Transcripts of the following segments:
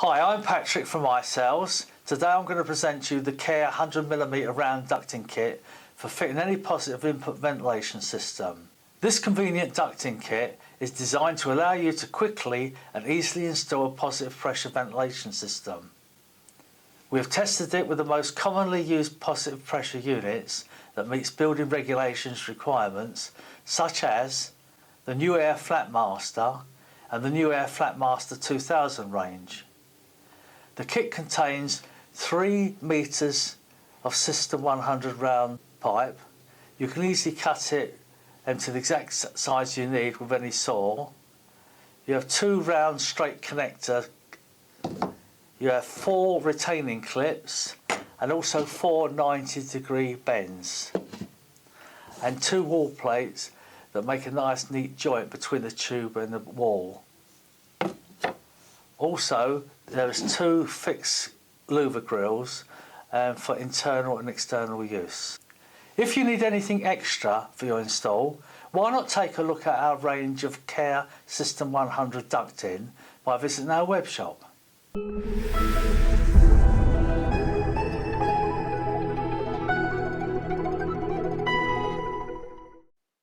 Hi, I'm Patrick from iSales. Today I'm going to present you the Kair 100mm round ducting kit for fitting any positive input ventilation system. This convenient ducting kit is designed to allow you to quickly and easily install a positive pressure ventilation system. We have tested it with the most commonly used positive pressure units that meets building regulations requirements, such as the Nuaire Flatmaster and the Nuaire Flatmaster 2000 range. The kit contains 3 meters of System 100 round pipe. You can easily cut it into the exact size you need with any saw. You have 2 round straight connector. You have 4 retaining clips and also 4 90-degree bends and 2 wall plates that make a nice neat joint between the tube and the wall. Also, there is 2 fixed louver grills for internal and external use. If you need anything extra for your install, why not take a look at our range of Kair System 100 ducting by visiting our web shop.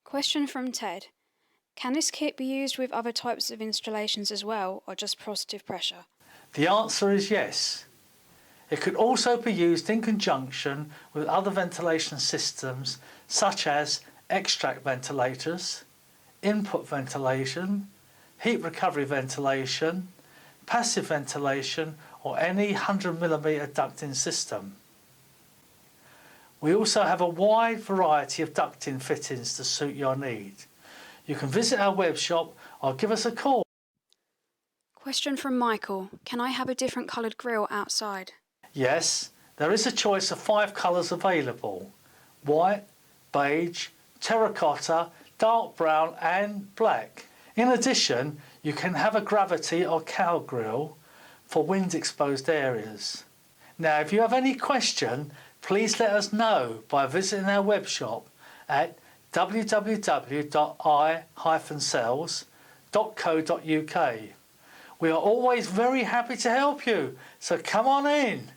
Question from Ted. Can this kit be used with other types of installations as well, or just positive pressure? The answer is yes. It could also be used in conjunction with other ventilation systems such as extract ventilators, input ventilation, heat recovery ventilation, passive ventilation, or any 100mm ducting system. We also have a wide variety of ducting fittings to suit your need. You can visit our web shop or give us a call. Question from Michael. Can I have a different coloured grill outside? Yes, there is a choice of 5 colours available: white, beige, terracotta, dark brown and black. In addition, you can have a gravity or cowl grill for wind exposed areas. Now, if you have any question, please let us know by visiting our web shop at www.i-sales.co.uk. We are always very happy to help you, so come on in.